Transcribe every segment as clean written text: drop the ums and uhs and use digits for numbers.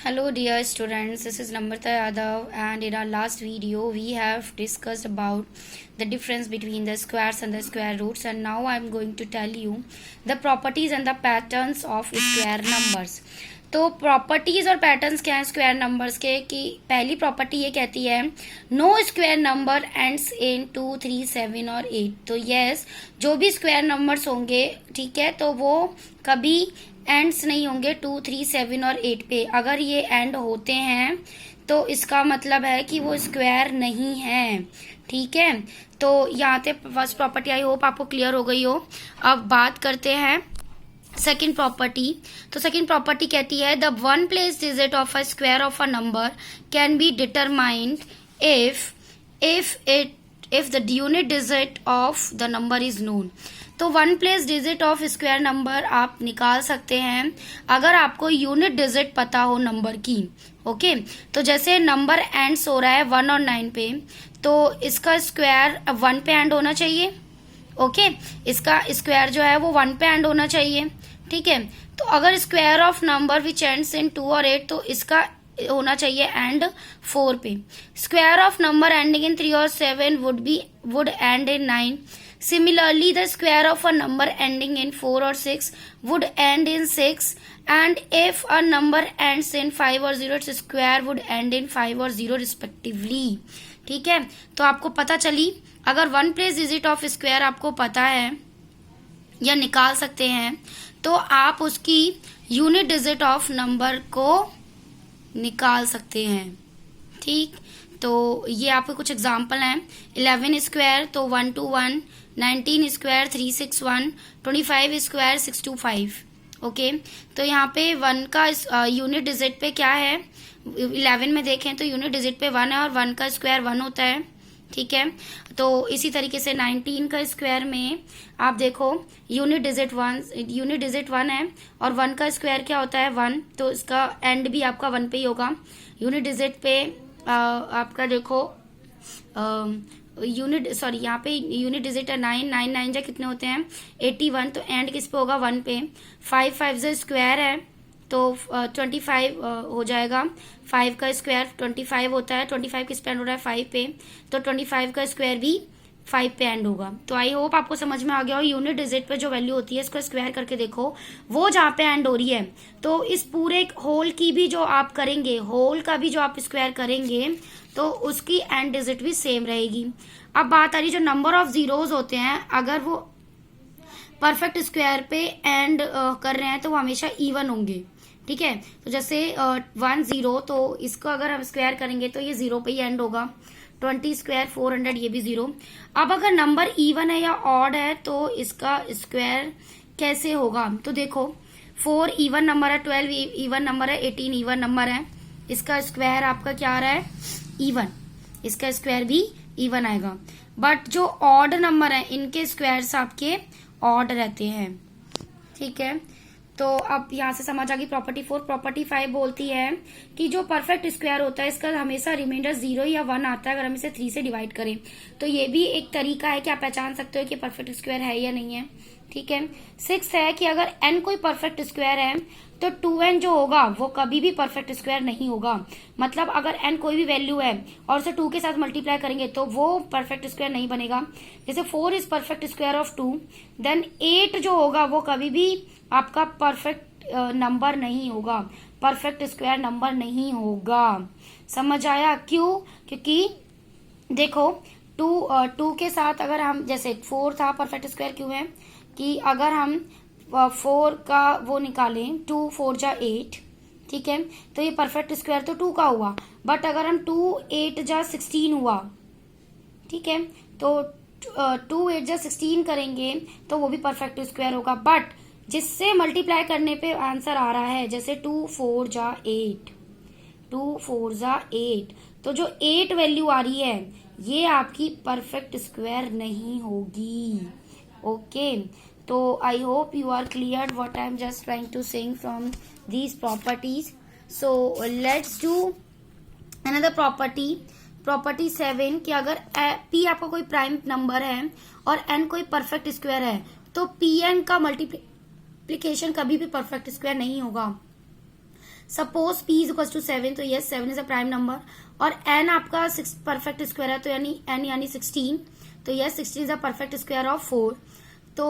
Hello dear students, this is Namrata Yadav, and in our last video we have discussed about the difference between the squares and the square roots, and now I am going to tell you the properties and the patterns of square numbers. तो properties और patterns क्या है square numbers के कि पहली property ये कहती है no square number ends in 2, 3, 7 और 8। तो यस, जो भी स्क्वायर नंबर्स होंगे, ठीक है, तो वो कभी एंड्स नहीं होंगे 2, 3, 7 और 8 पे। अगर ये एंड होते हैं तो इसका मतलब है कि वो स्क्वायर नहीं है, ठीक है। तो यहाँ पे फर्स्ट प्रॉपर्टी आई होप आपको क्लियर हो गई हो। अब बात करते हैं सेकेंड प्रॉपर्टी। तो सेकेंड प्रॉपर्टी कहती है the one place digit of a square of a number can be determined if the unit digit of the number is known. तो one place digit of square number आप निकाल सकते हैं अगर आपको यूनिट डिजिट पता हो नंबर की। ओके, तो जैसे नंबर एंड्स हो रहा है 1 और 9 पे, तो इसका स्क्वायर 1 पे एंड होना चाहिए। ओके, इसका स्क्वायर जो है वो 1 पे एंड होना चाहिए, ठीक है। तो अगर square of number which ends in 2 और 8, तो इसका होना चाहिए एंड 4 पे। Square of number ending in 3 और 7 would and in 9। Similarly, the square of a number ending in 4 or 6 would end in 6, and if a number ends in 5 or 0, its square would end in 5 और 0 respectively। ठीक है, तो आपको पता चली अगर one place digit of square आपको पता है या निकाल सकते हैं तो आप उसकी यूनिट डिजिट ऑफ नंबर को निकाल सकते हैं, ठीक। तो ये आपके कुछ एग्जाम्पल हैं। 11 स्क्वायर तो 121, 19 स्क्वायर 361, 25 स्क्वायर 625। ओके, तो यहाँ पे 1 का यूनिट डिजिट पे क्या है, 11 में देखें तो यूनिट डिजिट पे 1 है और 1 का स्क्वायर 1 होता है, ठीक है। तो इसी तरीके से 19 का स्क्वायर में आप देखो यूनिट डिजिट 1 है और 1 का स्क्वायर क्या होता है 1, तो इसका एंड भी आपका 1 पे ही होगा। यूनिट डिजिट पे आपका देखो यहाँ पे यूनिट डिजिट है 9 9 जा कितने होते हैं 81, तो एंड किस पे होगा 1 पे। 5 5 जो स्क्वायर है तो 25 हो जाएगा। 5 का स्क्वायर 25 होता है, 25 किस पे एंड हो रहा है 5 पे, तो 25 का स्क्वायर भी 5 पे एंड होगा। तो आई होप आपको समझ में आ गया हो। यूनिट डिजिट पे जो वैल्यू होती है इसको स्क्वायर करके देखो वो जहाँ पे एंड हो रही है, तो इस पूरे होल की भी जो आप करेंगे, होल का भी जो आप स्क्वायर करेंगे तो उसकी एंड डिजिट भी सेम रहेगी। अब बात आ रही जो नंबर ऑफ जीरोज होते हैं, अगर वो परफेक्ट स्क्वायर पे एंड कर रहे हैं तो वो हमेशा इवन होंगे, ठीक है। तो जैसे 1 0, तो इसको अगर हम स्क्वायर करेंगे तो ये 0 पे ही एंड होगा। 20 स्क्वायर 400, ये भी 0। अब अगर नंबर इवन है या ऑड है तो इसका स्क्वायर कैसे होगा, तो देखो 4 इवन नंबर है, 12 इवन नंबर है, 18 इवन नंबर है, इसका स्क्वायर आपका क्या आ रहा है इवन, इसका स्क्वायर भी इवन आएगा। बट जो ऑड नंबर है इनके स्क्वायर्स आपके ऑड रहते हैं, ठीक है। तो अब यहाँ से समझ आ गई प्रॉपर्टी 4। प्रॉपर्टी 5 बोलती है कि जो परफेक्ट स्क्वायर होता है इसका हमेशा रिमाइंडर 0 या 1 आता है अगर हम इसे 3 से डिवाइड करें। तो ये भी एक तरीका है कि आप पहचान सकते हो कि परफेक्ट स्क्वायर है या नहीं है, ठीक है। 6 है कि अगर n कोई परफेक्ट स्क्वायर है तो 2n जो होगा वो कभी भी परफेक्ट स्क्वायर नहीं होगा। मतलब अगर n कोई भी वैल्यू है और उसे 2 के साथ मल्टीप्लाई करेंगे तो वो परफेक्ट स्क्वायर नहीं बनेगा। जैसे 4 is perfect square of 2, then 8 जो होगा वो कभी भी आपका परफेक्ट नंबर नहीं होगा, परफेक्ट स्क्वायर नंबर नहीं होगा। समझ आया क्यों? क्योंकि देखो 2 के साथ अगर हम, जैसे 4 था परफेक्ट स्क्वायर क्यों है कि अगर हम 4 का वो निकालें 2 4 जा 8, ठीक है, तो ये परफेक्ट स्क्वायर तो 2 का हुआ। बट अगर हम 2 8 जा 16 हुआ, ठीक है, तो 2 8 जा 16 करेंगे तो वो भी परफेक्ट स्क्वायर होगा। बट जिससे मल्टीप्लाई करने पे आंसर आ रहा है, जैसे 2 4 जा 8, 2 4 जा 8, तो जो 8 वैल्यू आ रही है ये आपकी परफेक्ट स्क्वायर नहीं होगी। ओके, तो I hope you are clear what I am just trying to saying from these properties. So let's do another property, property 7 कि अगर p आपका कोई प्राइम नंबर है और n कोई परफेक्ट स्क्वायर है तो pn का मल्टीप्लिकेशन कभी भी परफेक्ट स्क्वायर नहीं होगा। Suppose p is equal to 7, तो yes 7 is a prime number, और n आपका परफेक्ट स्क्वायर है, तो यानी n यानी 16, तो yes 16 is a perfect square of 4। तो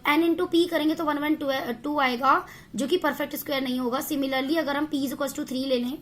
n इंटू पी करेंगे तो 112 आएगा, जो कि परफेक्ट स्क्वायर नहीं होगा। सिमिलरली अगर हम p इज इक्वल टू 3 ले लें,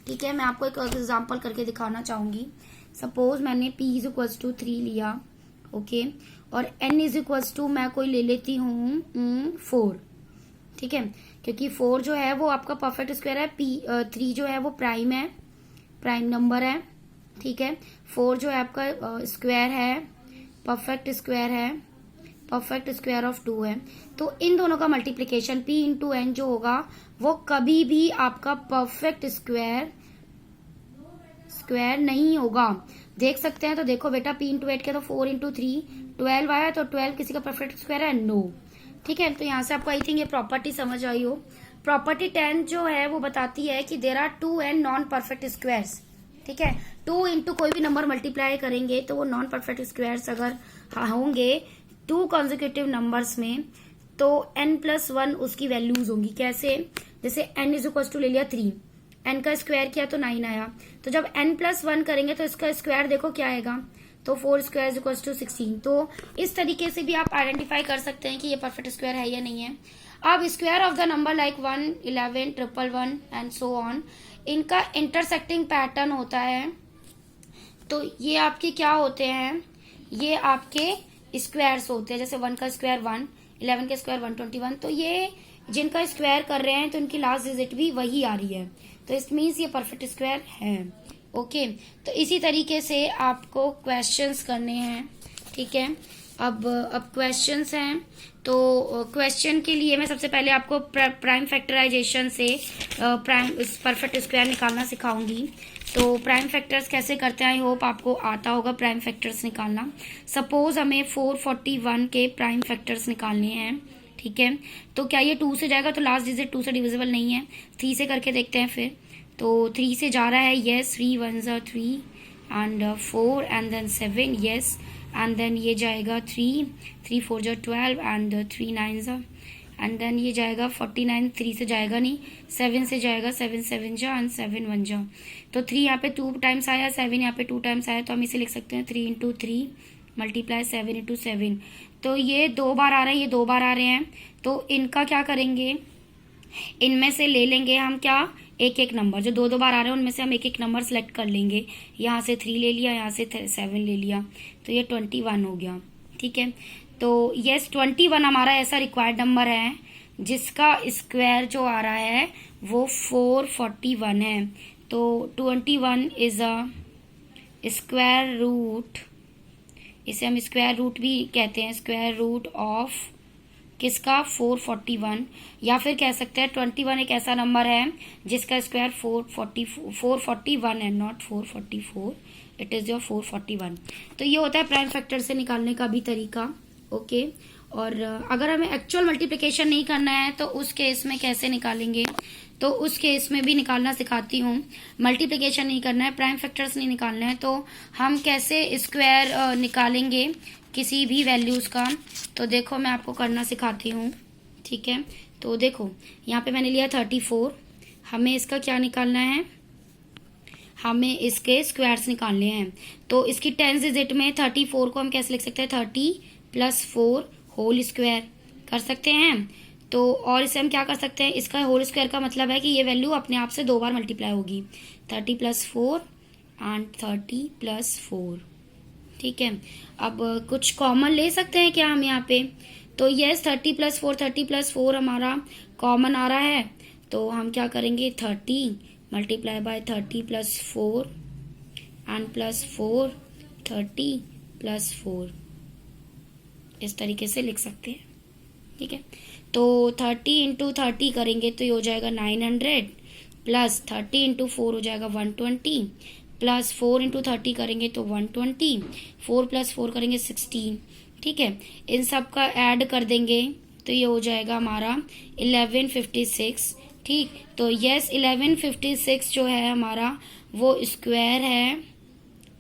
ठीक है, मैं आपको एक एग्जांपल करके दिखाना चाहूंगी। सपोज मैंने p इज इक्वल टू 3 लिया, ओके, और n इज इक्वल टू मैं कोई ले लेती हूँ 4, ठीक है, क्योंकि 4 जो है वो आपका परफेक्ट स्क्वायर है, p 3 जो है वो प्राइम है, प्राइम नंबर है, ठीक है। 4 जो है आपका स्क्वायर है, परफेक्ट स्क्वायर है, परफेक्ट स्क्वायर ऑफ 2 है। तो इन दोनों का मल्टीप्लीकेशन p इंटू एन जो होगा वो कभी भी आपका परफेक्ट स्क्वायर नहीं होगा। देख सकते हैं, तो देखो बेटा p इंटू 8 के तो 4 इंटू 3 12 आया, तो 12 किसी का परफेक्ट स्क्वायर है? नो। ठीक है, तो यहाँ से आपको आई थिंक ये प्रॉपर्टी समझ आई हो। प्रॉपर्टी 10 जो है वो बताती है कि there are 2 and non perfect squares. ठीक है, 2 इंटू कोई भी नंबर मल्टीप्लाई करेंगे तो वो नॉन परफेक्ट स्क्वायर्स अगर होंगे 2 कंसेक्यूटिव नंबर्स में, तो n+1 उसकी वैल्यूज होंगी। कैसे? जैसे n इज इक्वल टू ले लिया 3, n का स्क्वायर किया तो 9 आया, तो जब n+1 करेंगे तो इसका स्क्वायर देखो क्या आएगा, तो 4 स्क्वायर इज इक्वल टू 16। तो इस तरीके से भी आप आइडेंटिफाई कर सकते हैं कि ये परफेक्ट स्क्वायर है या नहीं है। अब square of the number like 1, 11, 111 and so on, इनका इंटरसेक्टिंग पैटर्न होता है। तो ये आपके क्या होते हैं? ये आपके स्क्वायर्स होते हैं। जैसे 1 का स्क्वायर 1, 11 का स्क्वायर 121, तो ये जिनका स्क्वायर कर रहे हैं तो इनकी लास्ट डिजिट भी वही आ रही है, तो इट मीन्स ये परफेक्ट स्क्वायर है। ओके, तो इसी तरीके से आपको क्वेश्चंस करने हैं। ठीक है, अब क्वेश्चंस हैं, तो क्वेश्चन के लिए मैं सबसे पहले आपको प्राइम फैक्टराइजेशन से प्राइम परफेक्ट स्क्वायर निकालना सिखाऊंगी। तो प्राइम फैक्टर्स कैसे करते हैं, आई होप आपको आता होगा प्राइम फैक्टर्स निकालना। सपोज हमें 441 के प्राइम फैक्टर्स निकालने हैं। ठीक है, तो क्या ये 2 से जाएगा? तो लास्ट डिजिट 2 से डिविजिबल नहीं है। 3 से करके देखते हैं फिर। तो 3 से जा रहा है, yes, 3 1s are 3 and 4 and then 7, yes, and then ये जाएगा 3 4 जा 12 एंड 3 9s एंड देन ये जाएगा 49, 3 से जाएगा नहीं, 7 से जाएगा, 7 7 जा एंड 7 1 जा। तो 3 यहाँ पे 2 टाइम्स आया, 7 यहाँ पे 2 टाइम्स आया, तो हम इसे लिख सकते हैं 3 इंटू 3 मल्टीप्लाई 7 इंटू 7। तो ये 2 बार आ रहा है, ये 2 बार आ रहे हैं, तो इनका क्या करेंगे, इनमें से ले लेंगे हम क्या, एक एक नंबर जो 2 बार आ रहे हैं उनमें से हम एक एक नंबर सेलेक्ट कर लेंगे। यहाँ से 3 ले लिया, यहाँ से 7 ले लिया, तो ये 21 हो गया। ठीक है, तो यस 21 हमारा ऐसा रिक्वायर्ड नंबर है जिसका स्क्वायर जो आ रहा है वो 441 है। तो 21 इज अ स्क्वायर रूट, इसे हम स्क्वायर रूट भी कहते हैं, स्क्वायर रूट ऑफ किसका, 441, या फिर कह सकते हैं 21 एक ऐसा नंबर है जिसका स्क्वायर 441 है, नॉट 444, इट इज योर 441। तो ये होता है प्राइम फैक्टर से निकालने का भी तरीका। ओके, और अगर हमें एक्चुअल मल्टीप्लिकेशन नहीं करना है तो उस केस में कैसे निकालेंगे, तो उस केस में भी निकालना सिखाती हूँ। मल्टीप्लिकेशन नहीं करना है, प्राइम फैक्टर्स नहीं निकालना है, तो हम कैसे स्क्वायर निकालेंगे किसी भी वैल्यूज का, तो देखो मैं आपको करना सिखाती हूँ। ठीक है, तो देखो यहाँ पे मैंने लिया 34, हमें इसका क्या निकालना है, हमें इसके स्क्वायर्स निकालने हैं। तो इसकी 10 डिजिट में 34 को हम कैसे लिख सकते हैं, 30 + 4 होल स्क्वायर कर सकते हैं। तो और इसे हम क्या कर सकते हैं, इसका होल स्क्वायर का मतलब है कि ये वैल्यू अपने आप से 2 बार मल्टीप्लाई होगी, 30 + 4 एंड 30 + 4। ठीक है, अब कुछ कॉमन ले सकते हैं क्या हम यहाँ पे, तो यस 30 + 4, 30 + 4 हमारा कॉमन आ रहा है, तो हम क्या करेंगे 30 × 30 + 4 एंड +4 30 + 4, इस तरीके से लिख सकते हैं। ठीक है, तो 30 इंटू 30 करेंगे तो ये हो जाएगा 900 प्लस 30 इंटू 4 हो जाएगा 120 प्लस 4 इंटू 30 करेंगे तो 120, 4 + 4 करेंगे 16। ठीक है, इन सब का ऐड कर देंगे तो ये हो जाएगा हमारा 1156। ठीक, तो यस 1156 जो है हमारा वो स्क्वायर है,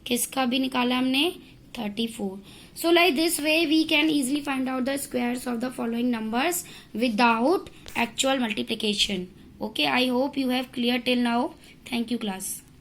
किसका भी निकाला हमने, 34। So like this way we can easily find out the squares of the following numbers without actual multiplication. Okay, I hope you have clear till now. Thank you, class.